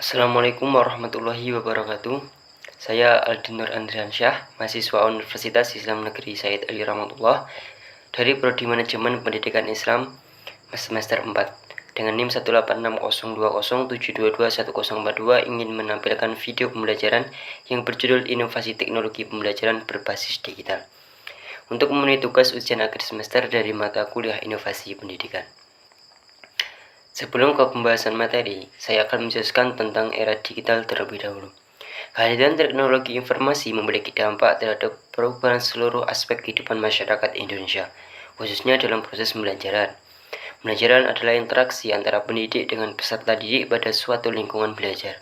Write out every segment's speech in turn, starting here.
Assalamualaikum warahmatullahi wabarakatuh. Saya Aldinur Andriansyah, mahasiswa Universitas Islam Negeri Said Ali Rahmatullah dari Prodi Manajemen Pendidikan Islam semester 4 dengan NIM 1860207221042 ingin menampilkan video pembelajaran yang berjudul Inovasi Teknologi Pembelajaran Berbasis Digital untuk memenuhi tugas ujian akhir semester dari mata kuliah Inovasi Pendidikan. Sebelum ke pembahasan materi, saya akan menjelaskan tentang era digital terlebih dahulu. Kehadiran teknologi informasi memiliki dampak terhadap perubahan seluruh aspek kehidupan masyarakat Indonesia, khususnya dalam proses pembelajaran. Pembelajaran adalah interaksi antara pendidik dengan peserta didik pada suatu lingkungan belajar.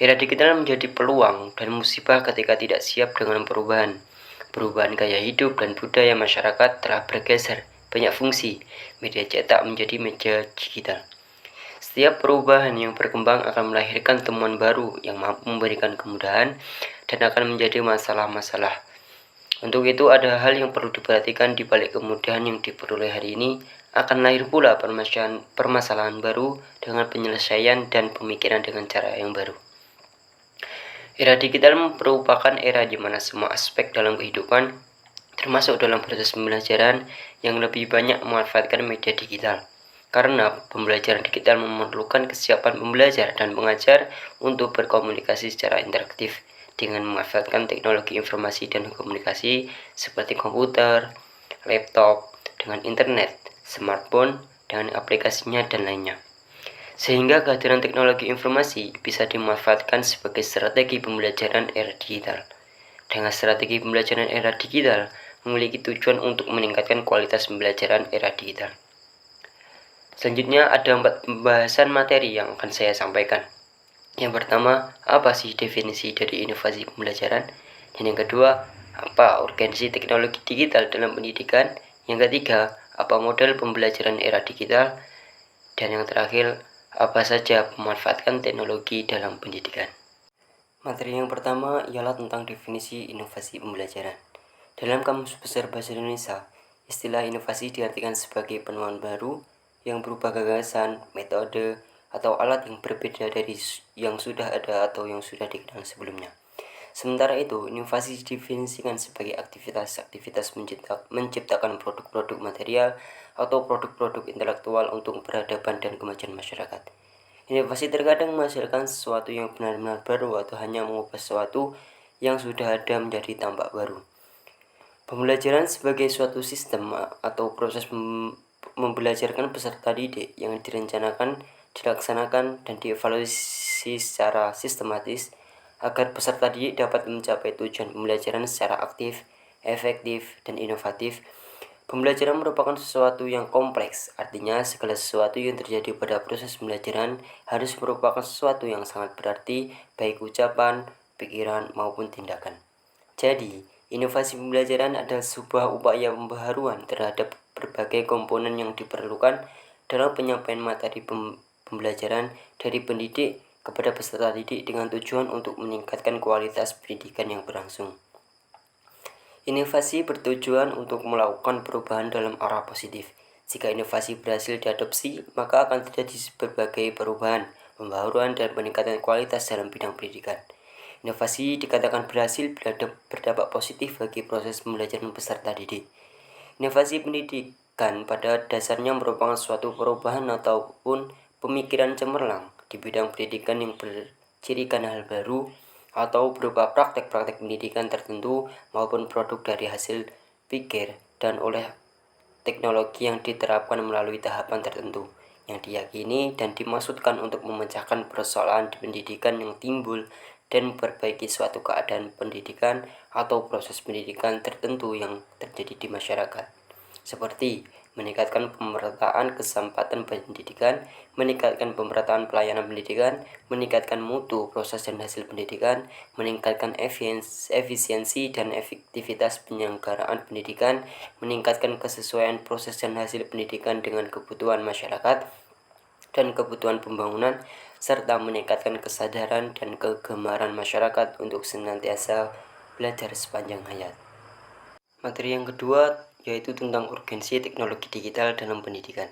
Era digital menjadi peluang dan musibah ketika tidak siap dengan perubahan. Perubahan gaya hidup dan budaya masyarakat telah bergeser banyak fungsi media cetak menjadi media digital. Setiap perubahan yang berkembang akan melahirkan temuan baru yang mampu memberikan kemudahan dan akan menjadi masalah-masalah. Untuk itu ada hal yang perlu diperhatikan di balik kemudahan yang diperoleh hari ini, akan lahir pula permasalahan baru dengan penyelesaian dan pemikiran dengan cara yang baru. Era digital merupakan era di mana semua aspek dalam kehidupan, termasuk dalam proses pembelajaran, yang lebih banyak memanfaatkan media digital. Karena pembelajaran digital memerlukan kesiapan pembelajar dan pengajar untuk berkomunikasi secara interaktif dengan memanfaatkan teknologi informasi dan komunikasi seperti komputer, laptop, dengan internet, smartphone, dengan aplikasinya dan lainnya. Sehingga kehadiran teknologi informasi bisa dimanfaatkan sebagai strategi pembelajaran era digital. Dengan strategi pembelajaran era digital memiliki tujuan untuk meningkatkan kualitas pembelajaran era digital. Selanjutnya ada 4 pembahasan materi yang akan saya sampaikan. Yang pertama, apa sih definisi dari inovasi pembelajaran? Dan yang kedua, apa urgensi teknologi digital dalam pendidikan? Yang ketiga, apa model pembelajaran era digital? Dan yang terakhir, apa saja pemanfaatan teknologi dalam pendidikan? Materi yang pertama ialah tentang definisi inovasi pembelajaran. Dalam Kamus Besar Bahasa Indonesia, istilah inovasi diartikan sebagai penemuan baru yang berupa gagasan, metode, atau alat yang berbeda dari yang sudah ada atau yang sudah dikenal sebelumnya. Sementara itu, inovasi didefinisikan sebagai aktivitas menciptakan produk-produk material atau produk-produk intelektual untuk peradaban dan kemajuan masyarakat. Inovasi terkadang menghasilkan sesuatu yang benar-benar baru atau hanya mengubah sesuatu yang sudah ada menjadi tampak baru. Pembelajaran sebagai suatu sistem atau proses membelajarkan peserta didik yang direncanakan, dilaksanakan, dan dievaluasi secara sistematis agar peserta didik dapat mencapai tujuan pembelajaran secara aktif, efektif, dan inovatif. Pembelajaran merupakan sesuatu yang kompleks, artinya segala sesuatu yang terjadi pada proses pembelajaran harus merupakan sesuatu yang sangat berarti, baik ucapan, pikiran, maupun tindakan. Jadi, inovasi pembelajaran adalah sebuah upaya pembaharuan terhadap berbagai komponen yang diperlukan dalam penyampaian materi pembelajaran dari pendidik kepada peserta didik dengan tujuan untuk meningkatkan kualitas pendidikan yang berlangsung. Inovasi bertujuan untuk melakukan perubahan dalam arah positif. Jika inovasi berhasil diadopsi, maka akan terjadi berbagai perubahan, pembaharuan, dan peningkatan kualitas dalam bidang pendidikan. Inovasi dikatakan berhasil bila berdampak positif bagi proses pembelajaran peserta didik. Inovasi pendidikan pada dasarnya merupakan suatu perubahan ataupun pemikiran cemerlang di bidang pendidikan yang bercirikan hal baru atau berupa praktek-praktek pendidikan tertentu maupun produk dari hasil pikir dan oleh teknologi yang diterapkan melalui tahapan tertentu yang diyakini dan dimaksudkan untuk memecahkan persoalan di pendidikan yang timbul dan memperbaiki suatu keadaan pendidikan atau proses pendidikan tertentu yang terjadi di masyarakat, seperti meningkatkan pemerataan kesempatan pendidikan, meningkatkan pemerataan pelayanan pendidikan, meningkatkan mutu proses dan hasil pendidikan, meningkatkan efisiensi dan efektivitas penyelenggaraan pendidikan, meningkatkan kesesuaian proses dan hasil pendidikan dengan kebutuhan masyarakat dan kebutuhan pembangunan, serta meningkatkan kesadaran dan kegemaran masyarakat untuk senantiasa belajar sepanjang hayat. Materi yang kedua yaitu tentang urgensi teknologi digital dalam pendidikan.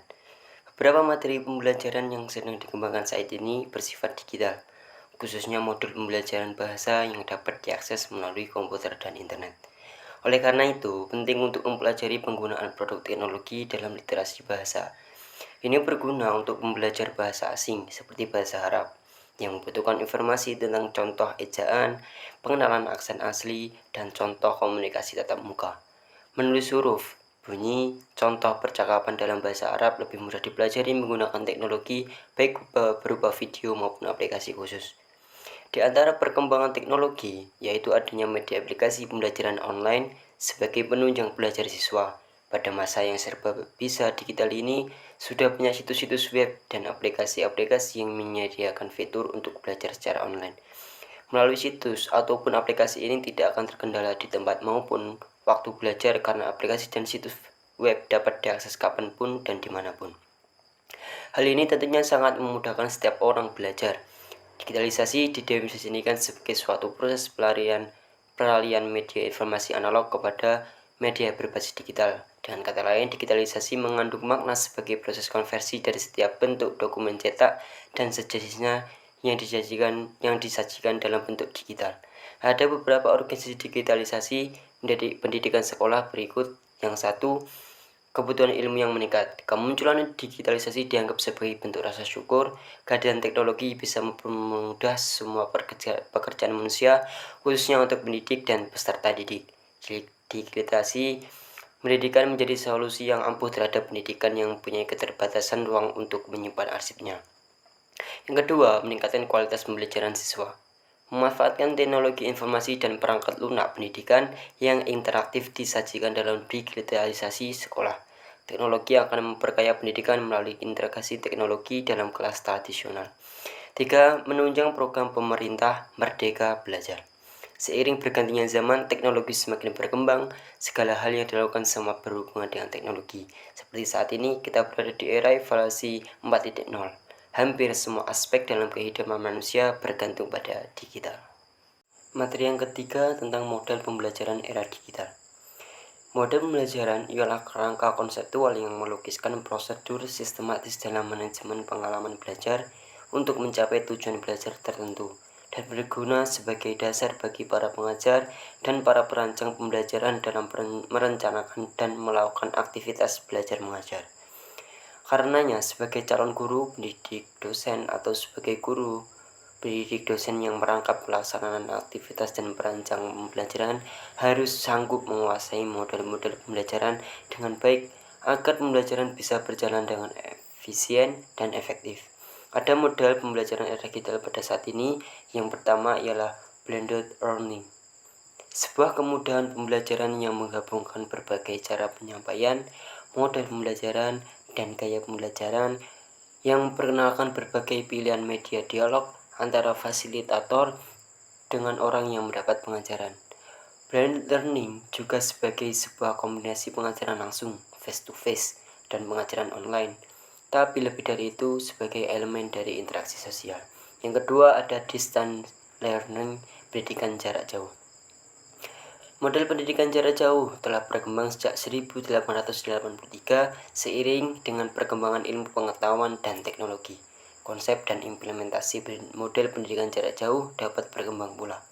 Beberapa materi pembelajaran yang sedang dikembangkan saat ini bersifat digital. khususnya modul pembelajaran bahasa yang dapat diakses melalui komputer dan internet. Oleh karena itu, penting untuk mempelajari penggunaan produk teknologi dalam literasi bahasa. Ini berguna untuk belajar bahasa asing seperti bahasa Arab yang membutuhkan informasi tentang contoh ejaan, pengenalan aksen asli, dan contoh komunikasi tatap muka. Menulis huruf, bunyi, contoh percakapan dalam bahasa Arab lebih mudah dipelajari menggunakan teknologi baik berupa video maupun aplikasi khusus. Di antara perkembangan teknologi, yaitu adanya media aplikasi pembelajaran online sebagai penunjang belajar siswa. Pada masa yang serba bisa digital ini, sudah banyak situs-situs web dan aplikasi-aplikasi yang menyediakan fitur untuk belajar secara online. Melalui situs ataupun aplikasi ini tidak akan terkendala di tempat maupun waktu belajar karena aplikasi dan situs web dapat diakses kapanpun dan dimanapun. Hal ini tentunya sangat memudahkan setiap orang belajar. Digitalisasi didefinisikan sebagai suatu proses peralihan media informasi analog kepada media berbasis digital. Dengan kata lain, digitalisasi mengandung makna sebagai proses konversi dari setiap bentuk dokumen cetak dan sejenisnya yang disajikan dalam bentuk digital. Ada beberapa organisasi digitalisasi pendidikan sekolah berikut. Yang satu, kebutuhan ilmu yang meningkat. Kemunculan digitalisasi dianggap sebagai bentuk rasa syukur. Kehadiran teknologi bisa mempermudah semua pekerjaan manusia, khususnya untuk pendidik dan peserta didik. Digitalisasi pendidikan menjadi solusi yang ampuh terhadap pendidikan yang mempunyai keterbatasan ruang untuk menyimpan arsipnya. Yang kedua, meningkatkan kualitas pembelajaran siswa. Memanfaatkan teknologi informasi dan perangkat lunak pendidikan yang interaktif disajikan dalam digitalisasi sekolah. Teknologi akan memperkaya pendidikan melalui integrasi teknologi dalam kelas tradisional. 3. Menunjang program pemerintah Merdeka Belajar. Seiring bergantinya zaman, teknologi semakin berkembang, segala hal yang dilakukan semua berhubungan dengan teknologi. Seperti saat ini, kita berada di era evaluasi 4.0. Hampir semua aspek dalam kehidupan manusia bergantung pada digital. Materi yang ketiga tentang model pembelajaran era digital. Model pembelajaran ialah kerangka konseptual yang melukiskan prosedur sistematis dalam manajemen pengalaman belajar untuk mencapai tujuan belajar tertentu dan berguna sebagai dasar bagi para pengajar dan para perancang pembelajaran dalam merencanakan dan melakukan aktivitas belajar mengajar. Karenanya, sebagai calon guru, pendidik, dosen, atau sebagai guru, pendidik, dosen yang merangkap pelaksanaan aktivitas dan perancang pembelajaran harus sanggup menguasai model-model pembelajaran dengan baik agar pembelajaran bisa berjalan dengan efisien dan efektif. Ada model pembelajaran era digital pada saat ini. Yang pertama ialah blended learning. Sebuah kemudahan pembelajaran yang menggabungkan berbagai cara penyampaian, model pembelajaran, dan gaya pembelajaran yang memperkenalkan berbagai pilihan media dialog antara fasilitator dengan orang yang mendapat pengajaran. Blended learning juga sebagai sebuah kombinasi pengajaran langsung, face-to-face, dan pengajaran online. Tapi lebih dari itu sebagai elemen dari interaksi sosial. Yang kedua ada distance learning, pendidikan jarak jauh. Model pendidikan jarak jauh telah berkembang sejak 1883 seiring dengan perkembangan ilmu pengetahuan dan teknologi. Konsep dan implementasi model pendidikan jarak jauh dapat berkembang pula.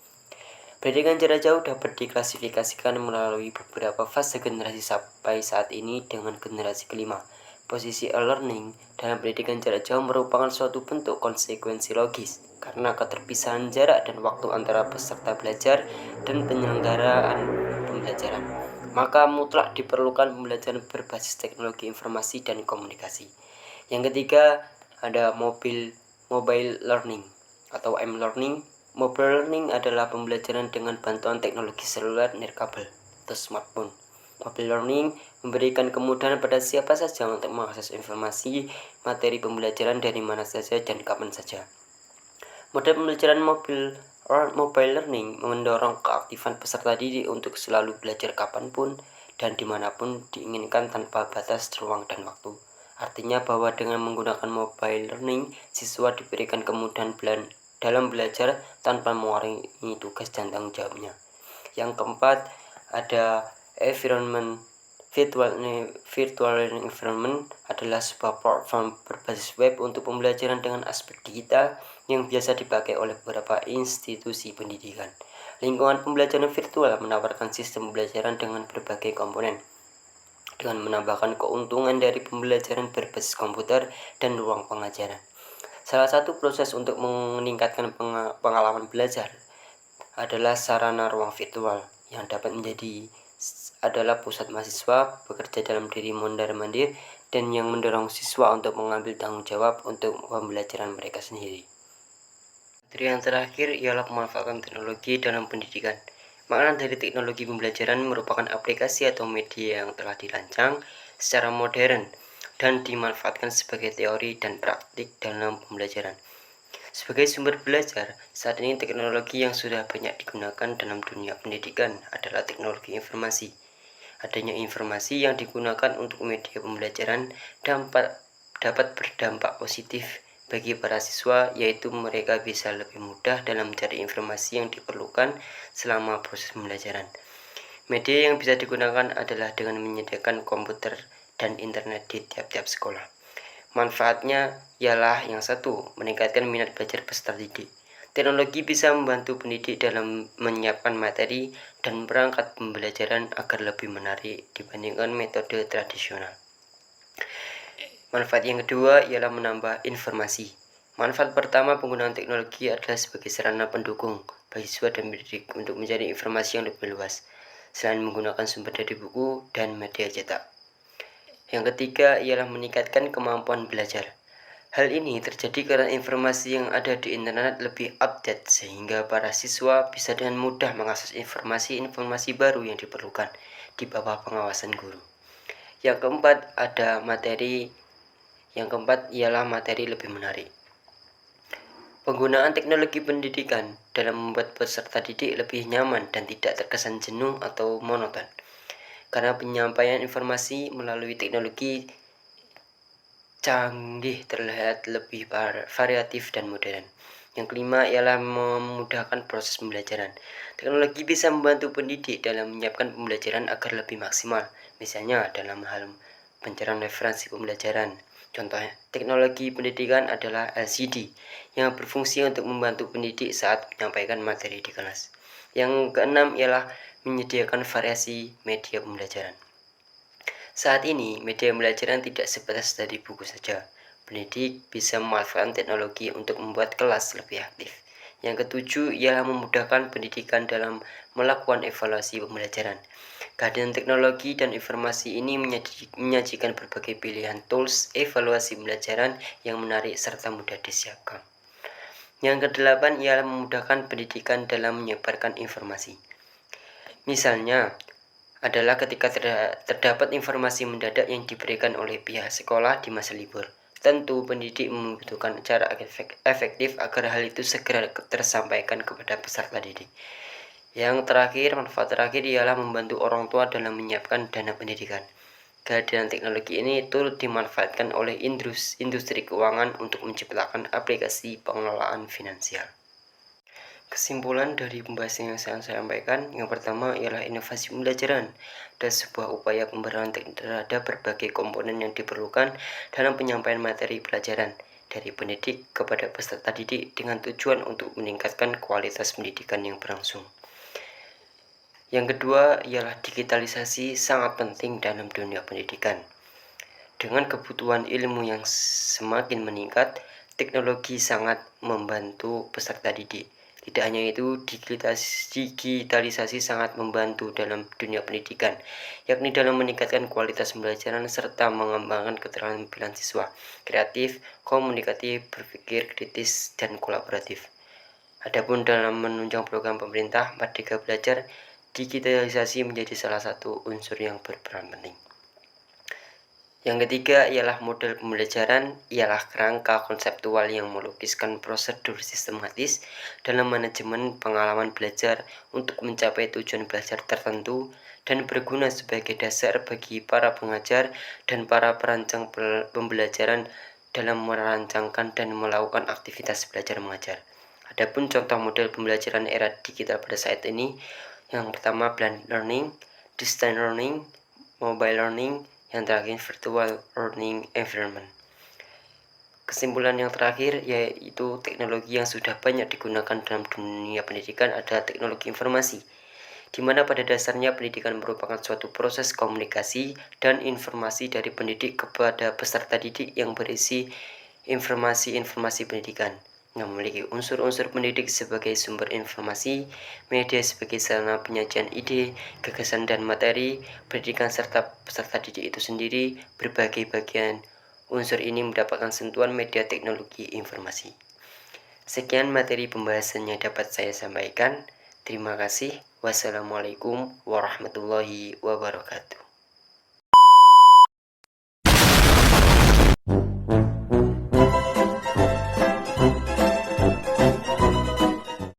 Pendidikan jarak jauh dapat diklasifikasikan melalui beberapa fase generasi sampai saat ini dengan generasi kelima. Posisi e-learning dalam pendidikan jarak jauh merupakan suatu bentuk konsekuensi logis karena keterpisahan jarak dan waktu antara peserta belajar dan penyelenggaraan pembelajaran. Maka mutlak diperlukan pembelajaran berbasis teknologi informasi dan komunikasi. Yang ketiga ada mobile learning atau m-learning. Mobile learning adalah pembelajaran dengan bantuan teknologi seluler nirkabel atau smartphone. Mobile learning memberikan kemudahan pada siapa saja untuk mengakses informasi materi pembelajaran dari mana saja dan kapan saja. Model pembelajaran mobile learning mendorong keaktifan peserta didik untuk selalu belajar kapanpun dan dimanapun diinginkan tanpa batas ruang dan waktu. Artinya bahwa dengan menggunakan mobile learning, siswa diberikan kemudahan dalam belajar tanpa mengurangi tugas dan tanggung jawabnya. Yang keempat, ada environment Virtual Learning Environment adalah sebuah platform berbasis web untuk pembelajaran dengan aspek digital yang biasa dipakai oleh beberapa institusi pendidikan. Lingkungan pembelajaran virtual menawarkan sistem pembelajaran dengan berbagai komponen, dengan menambahkan keuntungan dari pembelajaran berbasis komputer dan ruang pengajaran. Salah satu proses untuk meningkatkan pengalaman belajar adalah sarana ruang virtual yang dapat adalah pusat mahasiswa bekerja dalam diri mondar-mandir dan yang mendorong siswa untuk mengambil tanggung jawab untuk pembelajaran mereka sendiri. Yang terakhir ialah pemanfaatan teknologi dalam pendidikan. Makna dari teknologi pembelajaran merupakan aplikasi atau media yang telah dirancang secara modern dan dimanfaatkan sebagai teori dan praktik dalam pembelajaran. Sebagai sumber belajar, saat ini teknologi yang sudah banyak digunakan dalam dunia pendidikan adalah teknologi informasi. Adanya informasi yang digunakan untuk media pembelajaran dapat berdampak positif bagi para siswa, yaitu mereka bisa lebih mudah dalam mencari informasi yang diperlukan selama proses pembelajaran. Media yang bisa digunakan adalah dengan menyediakan komputer dan internet di tiap-tiap sekolah. Manfaatnya ialah yang satu, meningkatkan minat belajar peserta didik. Teknologi bisa membantu pendidik dalam menyiapkan materi dan perangkat pembelajaran agar lebih menarik dibandingkan metode tradisional. Manfaat yang kedua ialah menambah informasi. Manfaat pertama penggunaan teknologi adalah sebagai sarana pendukung bagi siswa dan pendidik untuk mencari informasi yang lebih luas, selain menggunakan sumber dari buku dan media cetak. Yang ketiga ialah meningkatkan kemampuan belajar. Hal ini terjadi karena informasi yang ada di internet lebih update sehingga para siswa bisa dengan mudah mengakses informasi-informasi baru yang diperlukan di bawah pengawasan guru. Yang keempat ialah materi lebih menarik. Penggunaan teknologi pendidikan dalam membuat peserta didik lebih nyaman dan tidak terkesan jenuh atau monoton. Karena penyampaian informasi melalui teknologi canggih terlihat lebih variatif dan modern. Yang kelima ialah memudahkan proses pembelajaran. Teknologi bisa membantu pendidik dalam menyiapkan pembelajaran agar lebih maksimal, misalnya dalam hal pencarian referensi pembelajaran. Contohnya, teknologi pendidikan adalah LCD yang berfungsi untuk membantu pendidik saat menyampaikan materi di kelas. Yang keenam ialah menyediakan variasi media pembelajaran. Saat ini, media pembelajaran tidak sebatas dari buku saja. Pendidik bisa memanfaatkan teknologi untuk membuat kelas lebih aktif. Yang ketujuh ialah memudahkan pendidikan dalam melakukan evaluasi pembelajaran. Kehadiran teknologi dan informasi ini menyajikan berbagai pilihan tools evaluasi pembelajaran yang menarik serta mudah disiapkan. Yang kedelapan ialah memudahkan pendidikan dalam menyebarkan informasi. Misalnya, adalah ketika terdapat informasi mendadak yang diberikan oleh pihak sekolah di masa libur. Tentu pendidik membutuhkan cara efektif agar hal itu segera tersampaikan kepada peserta didik. Manfaat terakhir ialah membantu orang tua dalam menyiapkan dana pendidikan. Kehadiran teknologi ini turut dimanfaatkan oleh industri keuangan untuk menciptakan aplikasi pengelolaan finansial. Kesimpulan dari pembahasan yang saya sampaikan, yang pertama ialah inovasi pembelajaran dan sebuah upaya pembenahan terhadap berbagai komponen yang diperlukan dalam penyampaian materi pelajaran dari pendidik kepada peserta didik dengan tujuan untuk meningkatkan kualitas pendidikan yang berlangsung. Yang kedua ialah digitalisasi sangat penting dalam dunia pendidikan. Dengan kebutuhan ilmu yang semakin meningkat, teknologi sangat membantu peserta didik. Tidak hanya itu, digitalisasi sangat membantu dalam dunia pendidikan, yakni dalam meningkatkan kualitas pembelajaran serta mengembangkan keterampilan siswa, kreatif, komunikatif, berpikir kritis, dan kolaboratif. Adapun dalam menunjang program pemerintah Merdeka Belajar, digitalisasi menjadi salah satu unsur yang berperan penting. Yang ketiga ialah model pembelajaran, ialah kerangka konseptual yang melukiskan prosedur sistematis dalam manajemen pengalaman belajar untuk mencapai tujuan belajar tertentu dan berguna sebagai dasar bagi para pengajar dan para perancang pembelajaran dalam merancangkan dan melakukan aktivitas belajar mengajar. Adapun contoh model pembelajaran era digital pada saat ini, yang pertama blended learning, distance learning, mobile learning, yang terakhir virtual learning environment. Kesimpulan yang terakhir yaitu teknologi yang sudah banyak digunakan dalam dunia pendidikan adalah teknologi informasi, di mana pada dasarnya pendidikan merupakan suatu proses komunikasi dan informasi dari pendidik kepada peserta didik yang berisi informasi-informasi pendidikan, yang memiliki unsur-unsur pendidik sebagai sumber informasi, media sebagai sarana penyajian ide, gagasan dan materi pendidikan, serta peserta didik itu sendiri. Berbagai bagian unsur ini mendapatkan sentuhan media teknologi informasi. Sekian materi pembahasan yang dapat saya sampaikan. Terima kasih. Wassalamualaikum warahmatullahi wabarakatuh.